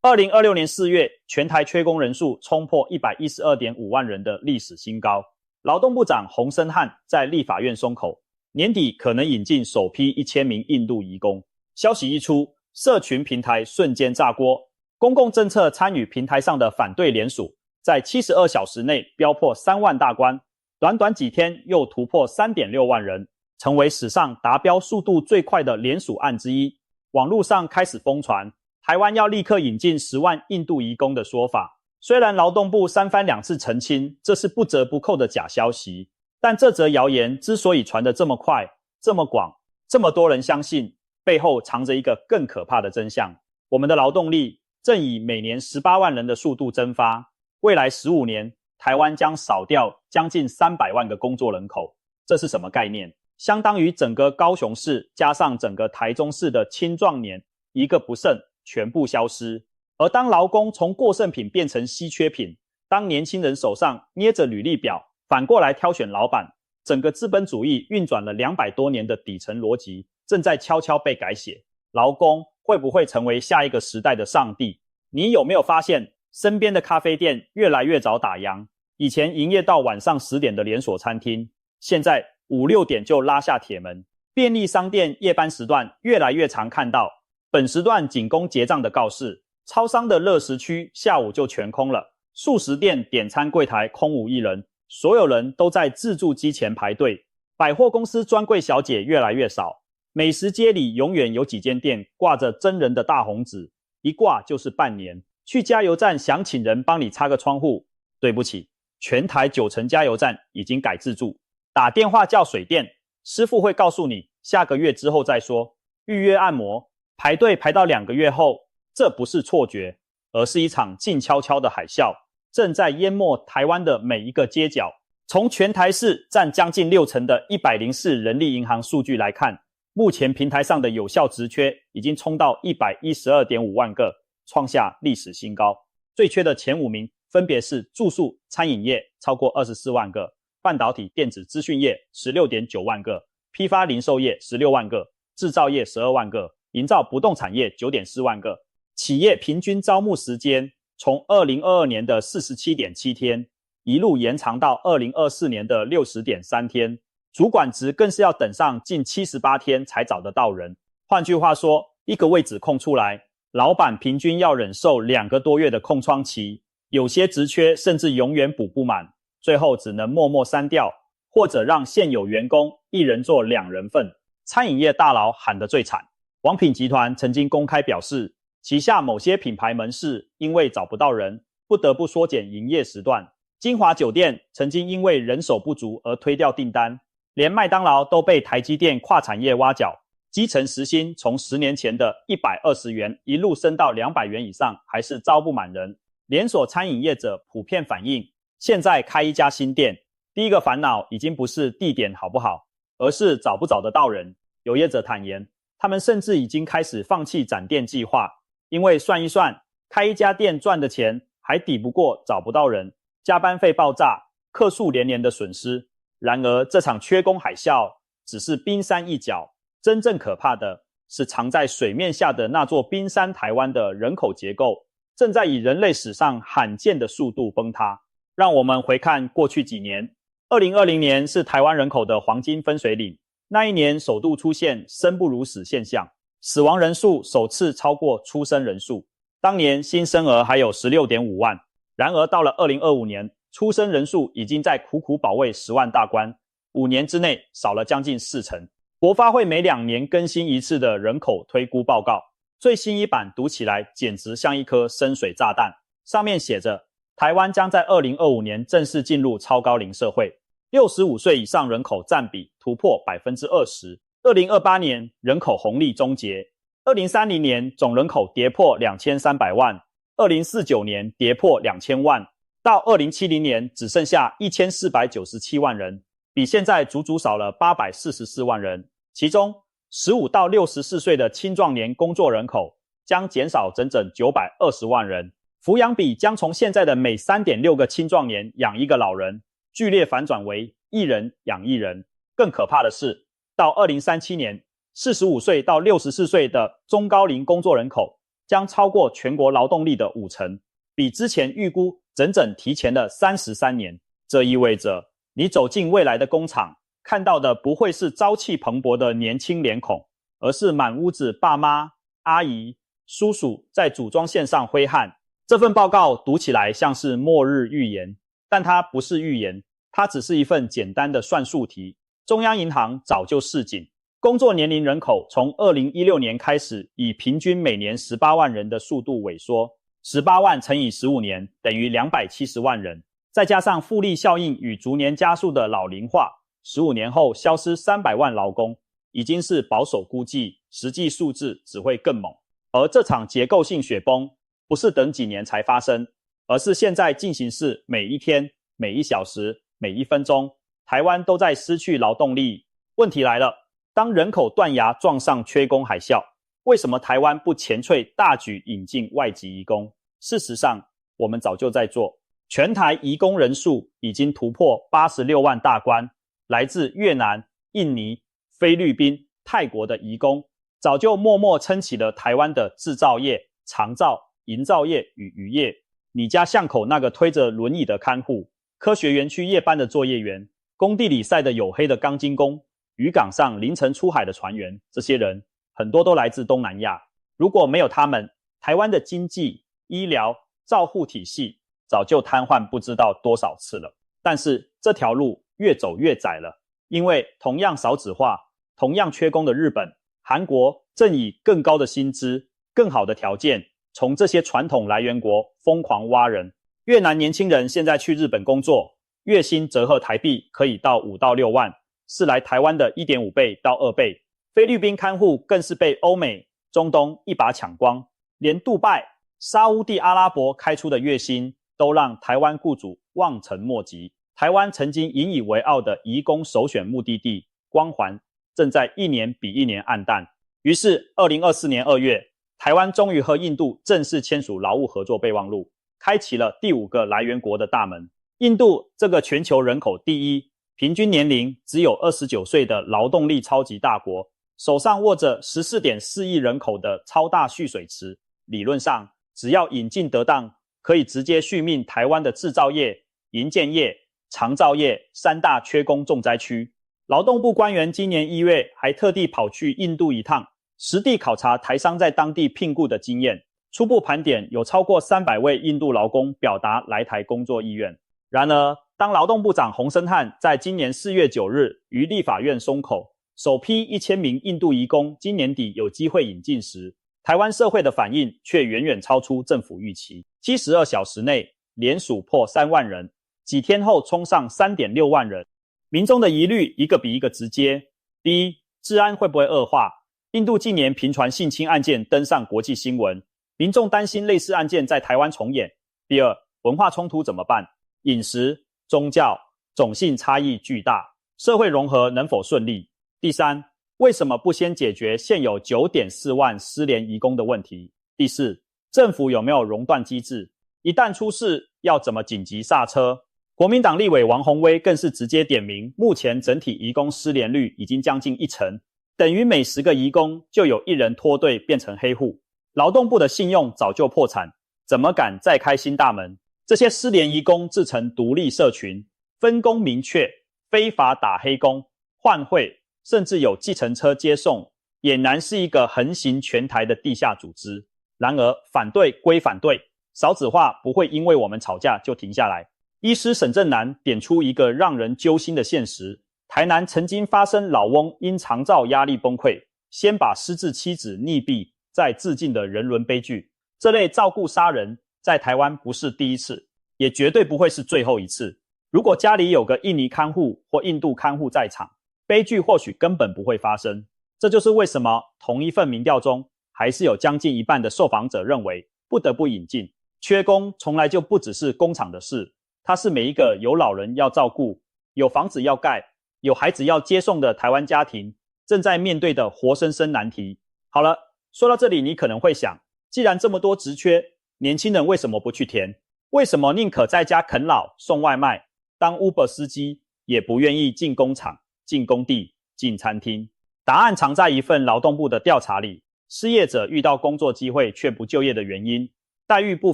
2026年4月，全台缺工人数冲破 112.5 万人的历史新高。劳动部长洪申翰在立法院松口，年底可能引进首批1000名印度移工。消息一出，社群平台瞬间炸锅，公共政策参与平台上的反对联署，在72小时内飙破3万大关，短短几天又突破 3.6 万人，成为史上达标速度最快的联署案之一。网络上开始疯传台湾要立刻引进10万印度移工的说法。虽然劳动部3番2次澄清这是不折不扣的假消息，但这则谣言之所以传得这么快、这么广、这么多人相信，背后藏着一个更可怕的真相。我们的劳动力正以每年18万人的速度蒸发，未来15年台湾将少掉将近300万个工作人口。这是什么概念？相当于整个高雄市加上整个台中市的青壮年一个不剩全部消失。而当劳工从过剩品变成稀缺品，当年轻人手上捏着履历表反过来挑选老板，整个资本主义运转了200多年的底层逻辑正在悄悄被改写。劳工会不会成为下一个时代的上帝？你有没有发现身边的咖啡店越来越早打烊？以前营业到晚上10点的连锁餐厅，现在5、6点就拉下铁门。便利商店夜班时段越来越常看到本时段仅供结账的告示，超商的热食区下午就全空了，速食店点餐柜台空无一人，所有人都在自助机前排队。百货公司专柜小姐越来越少，美食街里永远有几间店挂着真人的大红纸，一挂就是半年。去加油站想请人帮你擦个窗户，对不起，全台90%加油站已经改自助。打电话叫水电，师傅会告诉你下个月之后再说。预约按摩，排队排到2个月后，这不是错觉，而是一场静悄悄的海啸，正在淹没台湾的每一个街角。从全台市占将近60%的104人力银行数据来看，目前平台上的有效职缺已经冲到 112.5 万个，创下历史新高。最缺的前5名分别是住宿、餐饮业超过24万个，半导体电子资讯业 16.9 万个，批发零售业16万个，制造业12万个，营造不动产业 9.4 万个。企业平均招募时间从2022年的 47.7 天一路延长到2024年的 60.3 天，主管职更是要等上近78天才找得到人。换句话说，一个位置空出来，老板平均要忍受2个多月的空窗期，有些职缺甚至永远补不满，最后只能默默删掉，或者让现有员工一人做2人份。餐饮业大佬喊得最惨，王品集团曾经公开表示，旗下某些品牌门市因为找不到人，不得不缩减营业时段。金华酒店曾经因为人手不足而推掉订单，连麦当劳都被台积电跨产业挖角，基层时薪从10年前的120元一路升到200元以上，还是招不满人。连锁餐饮业者普遍反映，现在开一家新店，第一个烦恼已经不是地点好不好，而是找不找得到人。有业者坦言，他们甚至已经开始放弃展店计划，因为算一算，开一家店赚的钱还抵不过找不到人，加班费爆炸，客数连连的损失。然而这场缺工海啸只是冰山一角，真正可怕的是藏在水面下的那座冰山台湾的人口结构正在以人类史上罕见的速度崩塌。让我们回看过去几年，2020年是台湾人口的黄金分水岭，那一年首度出现生不如死现象，死亡人数首次超过出生人数，当年新生儿还有 16.5 万。然而到了2025年，出生人数已经在苦苦保卫10万大关，5年之内少了将近40%。国发会每2年更新一次的人口推估报告，最新一版读起来简直像一颗深水炸弹，上面写着台湾将在2025年正式进入超高龄社会，65岁以上人口占比突破 20%。 2028年人口红利终结，2030年总人口跌破2300万，2049年跌破2000万，到2070年只剩下1497万人，比现在足足少了844万人。其中15到64岁的青壮年工作人口将减少整整920万人，抚养比将从现在的每 3.6 个青壮年养一个老人，剧烈反转为1人养1人。更可怕的是，到2037年，45岁到64岁的中高龄工作人口将超过全国劳动力的50%，比之前预估整整提前了33年。这意味着你走进未来的工厂，看到的不会是朝气蓬勃的年轻脸孔，而是满屋子爸妈、阿姨、叔叔在组装线上挥汗。这份报告读起来像是末日预言，但它不是预言，它只是一份简单的算术题。中央银行早就示警，工作年龄人口从2016年开始以平均每年18万人的速度萎缩，18万乘以15年等于270万人，再加上复利效应与逐年加速的老龄化，15年后消失300万劳工，已经是保守估计，实际数字只会更猛。而这场结构性雪崩不是等几年才发生，而是现在进行式，每一天、每一小时、每一分钟，台湾都在失去劳动力。问题来了，当人口断崖撞上缺工海啸，为什么台湾不前粹大举引进外籍移工？事实上，我们早就在做。全台移工人数已经突破86万大关，来自越南、印尼、菲律宾、泰国的移工，早就默默撑起了台湾的制造业、长照、营造业与渔业。你家巷口那个推着轮椅的看护，科学园区夜班的作业员，工地里晒得黝黑的钢筋工，渔港上凌晨出海的船员，这些人很多都来自东南亚。如果没有他们，台湾的经济、医疗、照护体系早就瘫痪不知道多少次了。但是这条路越走越窄了，因为同样少子化、同样缺工的日本、韩国正以更高的薪资、更好的条件从这些传统来源国疯狂挖人。越南年轻人现在去日本工作，月薪折合台币可以到5到6万，是来台湾的 1.5 倍到2倍。菲律宾看护更是被欧美、中东一把抢光，连杜拜、沙烏地阿拉伯开出的月薪都让台湾雇主望尘莫及。台湾曾经引以为傲的移工首选目的地光环，正在一年比一年暗淡。于是2024年2月，台湾终于和印度正式签署劳务合作备忘录，开启了第5个来源国的大门。印度这个全球人口第一、平均年龄只有29岁的劳动力超级大国，手上握着 14.4 亿人口的超大蓄水池，理论上只要引进得当，可以直接续命台湾的制造业、营建业、长照业3大缺工重灾区。劳动部官员今年1月还特地跑去印度一趟，实地考察台商在当地聘雇的经验，初步盘点有超过300位印度劳工表达来台工作意愿。然而，当劳动部长洪申翰在今年4月9日于立法院松口，首批1000名印度移工今年底有机会引进时，台湾社会的反应却远远超出政府预期。72小时内连署破3万人，几天后冲上 3.6 万人。民众的疑虑一个比一个直接。第一，治安会不会恶化？印度近年频传性侵案件登上国际新闻，民众担心类似案件在台湾重演。第二，文化冲突怎么办？饮食、宗教、种姓差异巨大，社会融合能否顺利？第三，为什么不先解决现有 9.4 万失联移工的问题？第四，政府有没有熔断机制？一旦出事，要怎么紧急刹车？国民党立委王宏威更是直接点名，目前整体移工失联率已经将近1成，等于每10个移工就有1人脱队变成黑户。劳动部的信用早就破产，怎么敢再开新大门？这些失联移工自成独立社群，分工明确，非法打黑工、换汇，甚至有计程车接送，俨然是一个横行全台的地下组织。然而，反对归反对，少子化不会因为我们吵架就停下来。医师沈正南点出一个让人揪心的现实：台南曾经发生老翁因长照压力崩溃，先把失智妻子溺毙，再自尽的人伦悲剧。这类照顾杀人在台湾不是第一次，也绝对不会是最后一次。如果家里有个印尼看护或印度看护在场，悲剧或许根本不会发生。这就是为什么同一份民调中，还是有将近一半的受访者认为不得不引进。缺工从来就不只是工厂的事，它是每一个有老人要照顾、有房子要盖、有孩子要接送的台湾家庭正在面对的活生生难题。好了，说到这里，你可能会想，既然这么多职缺，年轻人为什么不去填？为什么宁可在家啃老、送外卖、当 Uber 司机，也不愿意进工厂、进工地、进餐厅？答案藏在一份劳动部的调查里。失业者遇到工作机会却不就业的原因，待遇不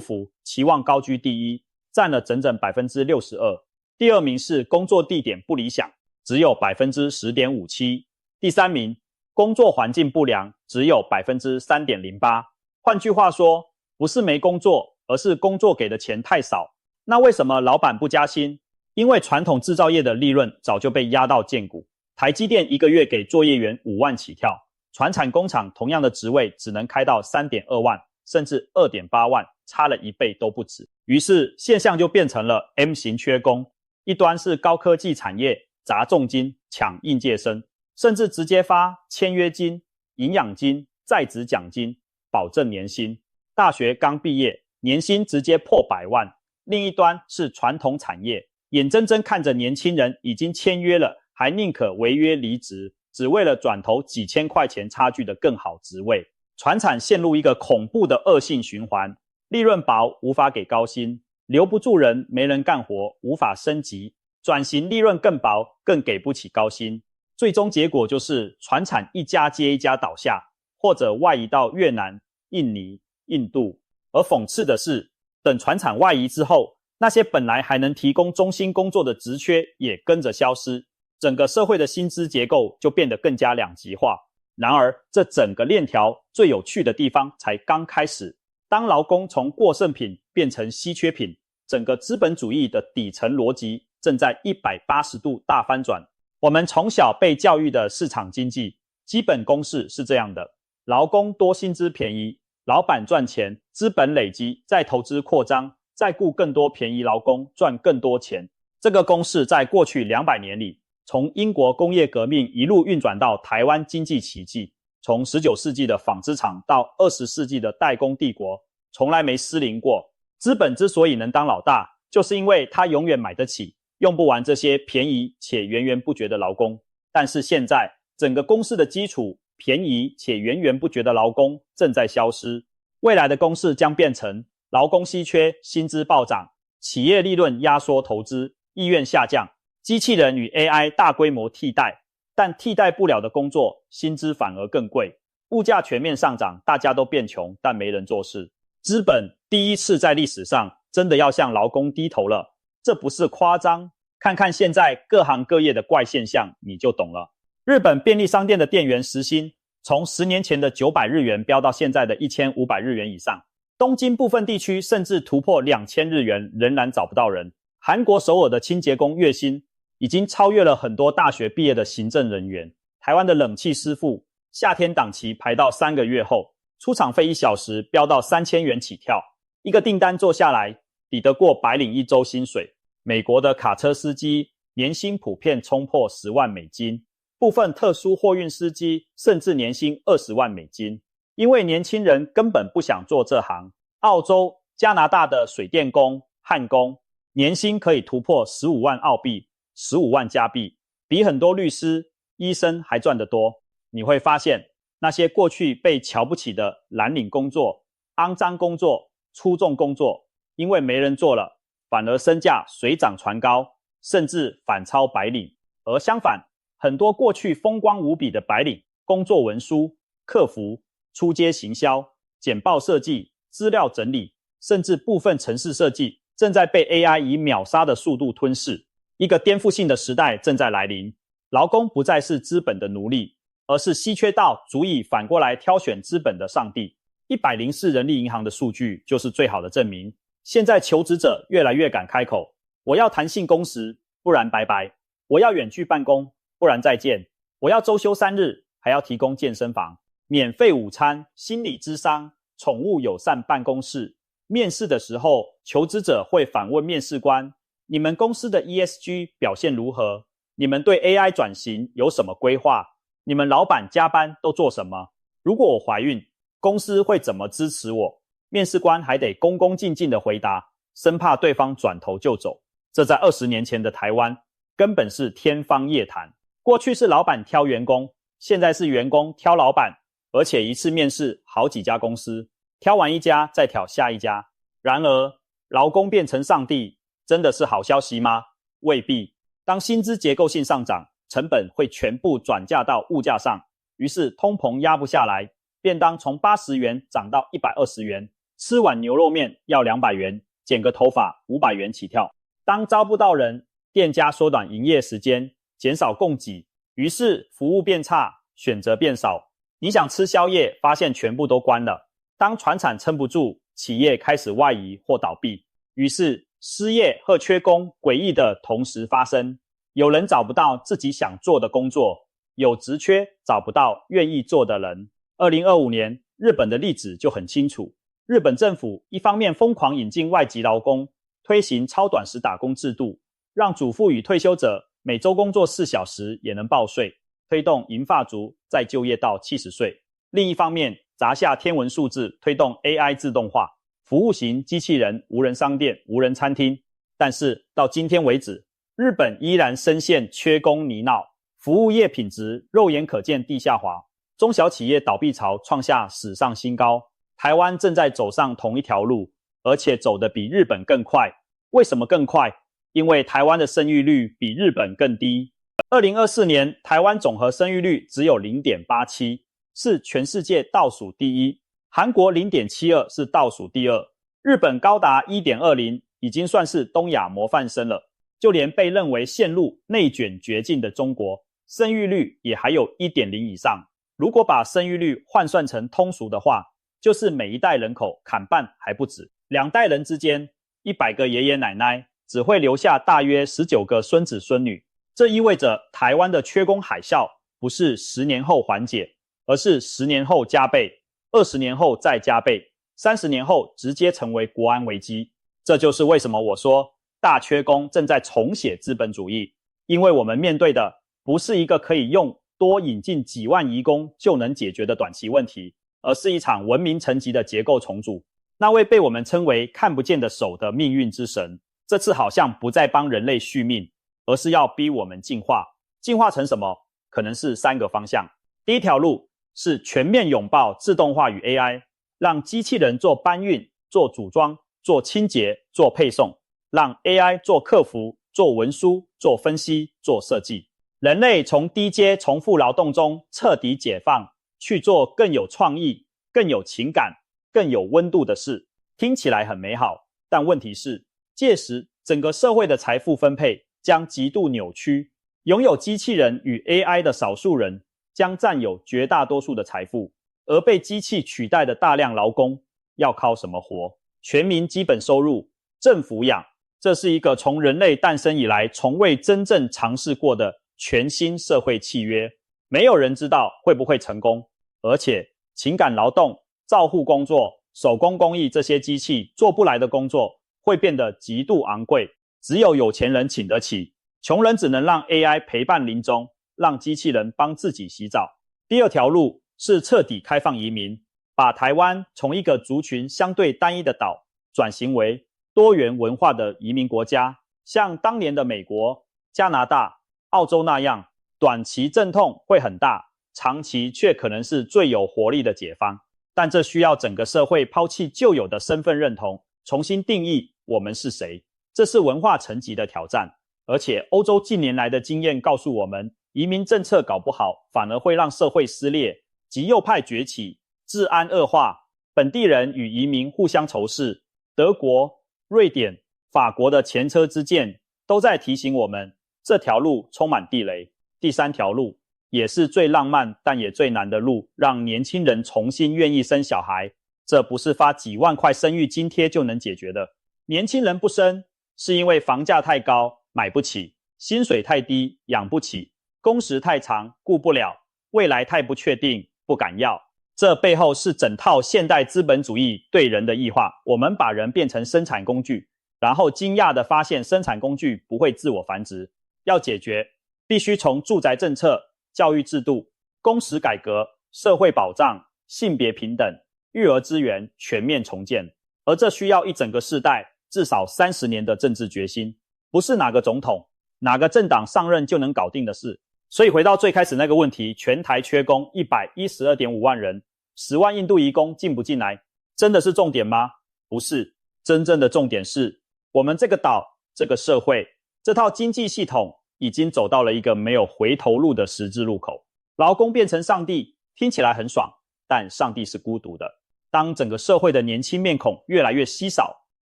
符，期望高居第一，占了整整 62%。第二名是工作地点不理想，只有 10.57%。第三名，工作环境不良，只有 3.08%。换句话说，不是没工作，而是工作给的钱太少。那为什么老板不加薪？因为传统制造业的利润早就被压到见骨。台积电一个月给作业员5万起跳，传产工厂同样的职位只能开到 3.2 万，甚至 2.8 万，差了1倍都不止。于是现象就变成了 M 型缺工，一端是高科技产业砸重金抢应届生，甚至直接发签约金、营养金、在职奖金，保证年薪。大学刚毕业，年薪直接破100万。另一端是传统产业，眼睁睁看着年轻人已经签约了，还宁可违约离职，只为了转投几千块钱差距的更好职位。传产陷入一个恐怖的恶性循环，利润薄，无法给高薪，留不住人，没人干活，无法升级，转型利润更薄，更给不起高薪。最终结果就是传产一家接一家倒下，或者外移到越南、印尼、印度。而讽刺的是，等传产外移之后，那些本来还能提供中薪工作的职缺也跟着消失，整个社会的薪资结构就变得更加两极化。然而，这整个链条最有趣的地方才刚开始。当劳工从过剩品变成稀缺品，整个资本主义的底层逻辑正在180度大翻转。我们从小被教育的市场经济基本公式是这样的：劳工多，薪资便宜，老板赚钱，资本累积，再投资扩张，再雇更多便宜劳工，赚更多钱。这个公式在过去200年里，从英国工业革命一路运转到台湾经济奇迹，从19世纪的纺织厂到20世纪的代工帝国，从来没失灵过。资本之所以能当老大，就是因为它永远买得起，用不完这些便宜且源源不绝的劳工。但是现在，整个公式的基础，便宜且源源不绝的劳工正在消失。未来的公式将变成劳工稀缺，薪资暴涨，企业利润压缩投资，意愿下降，机器人与 AI 大规模替代，但替代不了的工作，薪资反而更贵。物价全面上涨，大家都变穷，但没人做事。资本第一次在历史上真的要向劳工低头了，这不是夸张。看看现在各行各业的怪现象，你就懂了。日本便利商店的店员时薪从10年前的900日元飙到现在的1500日元以上，东京部分地区甚至突破2000日元，仍然找不到人。韩国首尔的清洁工月薪已经超越了很多大学毕业的行政人员。台湾的冷气师傅夏天档期排到3个月后，出场费1小时飙到3000元起跳，一个订单做下来抵得过白领1周薪水。美国的卡车司机年薪普遍冲破10万美金，部分特殊货运司机甚至年薪20万美金。因为年轻人根本不想做这行。澳洲、加拿大的水电工、焊工年薪可以突破15万澳币，15万加币，比很多律师、医生还赚得多。你会发现，那些过去被瞧不起的蓝领工作、肮脏工作、粗重工作，因为没人做了，反而身价水涨船高，甚至反超白领。而相反，很多过去风光无比的白领，工作文书、客服、出街行销、简报设计、资料整理，甚至部分程式设计，正在被 AI 以秒杀的速度吞噬。一个颠覆性的时代正在来临，劳工不再是资本的奴隶，而是稀缺到足以反过来挑选资本的上帝。104人力银行的数据就是最好的证明。现在求职者越来越敢开口，我要弹性工时，不然拜拜；我要远距办公，不然再见；我要周休3日，还要提供健身房、免费午餐、心理咨商、宠物友善办公室。面试的时候，求职者会反问面试官：你们公司的 ESG 表现如何？你们对 AI 转型有什么规划？你们老板加班都做什么？如果我怀孕，公司会怎么支持我？面试官还得恭恭敬敬地回答，生怕对方转头就走。这在20年前的台湾根本是天方夜谭。过去是老板挑员工，现在是员工挑老板，而且一次面试好几家公司，挑完一家再挑下一家。然而，劳工变成上帝，真的是好消息吗？未必。当薪资结构性上涨，成本会全部转嫁到物价上，于是通膨压不下来，便当从80元涨到120元，吃碗牛肉面要200元，剪个头发500元起跳。当招不到人，店家缩短营业时间，减少供给，于是服务变差，选择变少。你想吃宵夜，发现全部都关了。当传产撑不住，企业开始外移或倒闭，于是失业和缺工诡异的同时发生。有人找不到自己想做的工作，有职缺找不到愿意做的人。2025年，日本的例子就很清楚。日本政府一方面疯狂引进外籍劳工，推行超短时打工制度，让主妇与退休者每周工作4小时也能报税，推动银发族再就业到70岁。另一方面，砸下天文数字，推动 AI 自动化，服务型机器人、无人商店、无人餐厅。但是到今天为止，日本依然深陷缺工泥淖，服务业品质肉眼可见地下滑，中小企业倒闭潮创下史上新高。台湾正在走上同一条路，而且走得比日本更快。为什么更快？因为台湾的生育率比日本更低。2024年，台湾总和生育率只有 0.87， 是全世界倒数第一。韩国 0.72 是倒数第二，日本高达 1.20， 已经算是东亚模范生了。就连被认为陷入内卷绝境的中国，生育率也还有 1.0 以上。如果把生育率换算成通俗的话，就是每一代人口砍半还不止。2代人之间100个爷爷奶奶只会留下大约19个孙子孙女。这意味着台湾的缺工海啸不是10年后缓解，而是10年后加倍，20年后再加倍，30年后直接成为国安危机。这就是为什么我说大缺工正在重写资本主义，因为我们面对的不是一个可以用多引进几万移工就能解决的短期问题，而是一场文明层级的结构重组。那位被我们称为看不见的手的命运之神，这次好像不再帮人类续命，而是要逼我们进化。进化成什么？可能是3个方向。第一条路是全面拥抱自动化与 AI， 让机器人做搬运、做组装、做清洁、做配送，让 AI 做客服、做文书、做分析、做设计。人类从低阶重复劳动中彻底解放，去做更有创意、更有情感、更有温度的事。听起来很美好，但问题是，届时整个社会的财富分配将极度扭曲，拥有机器人与 AI 的少数人将占有绝大多数的财富，而被机器取代的大量劳工要靠什么活？全民基本收入、政府养，这是一个从人类诞生以来从未真正尝试过的全新社会契约。没有人知道会不会成功，而且情感劳动、照护工作、手工工艺这些机器做不来的工作会变得极度昂贵，只有有钱人请得起，穷人只能让 AI 陪伴临终，让机器人帮自己洗澡。第二条路是彻底开放移民，把台湾从一个族群相对单一的岛转型为多元文化的移民国家，像当年的美国、加拿大、澳洲那样，短期阵痛会很大，长期却可能是最有活力的解方。但这需要整个社会抛弃旧有的身份认同，重新定义我们是谁，这是文化层级的挑战。而且欧洲近年来的经验告诉我们，移民政策搞不好反而会让社会撕裂，极右派崛起，治安恶化，本地人与移民互相仇视。德国、瑞典、法国的前车之鉴都在提醒我们，这条路充满地雷。第3条路也是最浪漫但也最难的路，让年轻人重新愿意生小孩。这不是发几万块生育津贴就能解决的。年轻人不生，是因为房价太高买不起，薪水太低养不起，工时太长顾不了，未来太不确定不敢要。这背后是整套现代资本主义对人的异化。我们把人变成生产工具，然后惊讶地发现生产工具不会自我繁殖。要解决，必须从住宅政策、教育制度、工时改革、社会保障、性别平等、育儿资源全面重建。而这需要一整个世代，至少30年的政治决心，不是哪个总统、哪个政党上任就能搞定的事。所以回到最开始那个问题，全台缺工 112.5 万人，10万印度移工进不进来，真的是重点吗？不是，真正的重点是我们这个岛、这个社会、这套经济系统已经走到了一个没有回头路的十字路口。劳工变成上帝，听起来很爽，但上帝是孤独的。当整个社会的年轻面孔越来越稀少，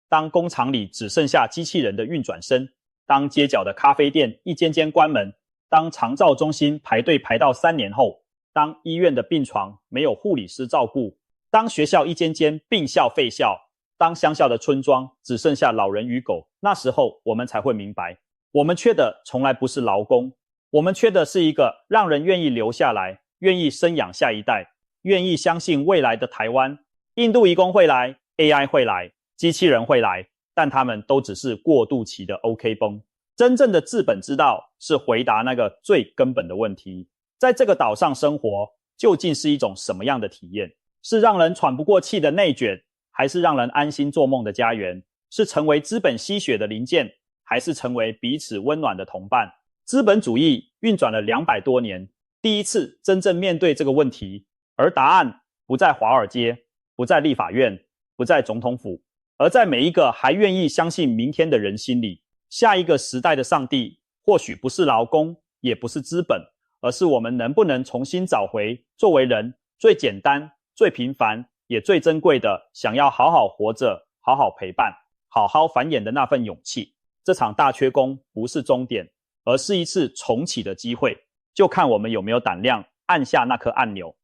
当工厂里只剩下机器人的运转声，当街角的咖啡店一间间关门，当长照中心排队排到3年后，当医院的病床没有护理师照顾，当学校一间间并校废校，当乡下的村庄只剩下老人与狗，那时候我们才会明白，我们缺的从来不是劳工，我们缺的是一个让人愿意留下来，愿意生养下一代，愿意相信未来的台湾。印度移工会来， AI 会来，机器人会来，但他们都只是过渡期的 OK 绷。真正的治本之道是回答那个最根本的问题，在这个岛上生活究竟是一种什么样的体验？是让人喘不过气的内卷，还是让人安心做梦的家园？是成为资本吸血的零件，还是成为彼此温暖的同伴？资本主义运转了200多年，第一次真正面对这个问题，而答案不在华尔街，不在立法院，不在总统府，而在每一个还愿意相信明天的人心里。下一个时代的上帝，或许不是劳工，也不是资本，而是我们能不能重新找回作为人最简单、最平凡，也最珍贵的想要好好活着、好好陪伴、好好繁衍的那份勇气。这场大缺工不是终点，而是一次重启的机会，就看我们有没有胆量按下那颗按钮，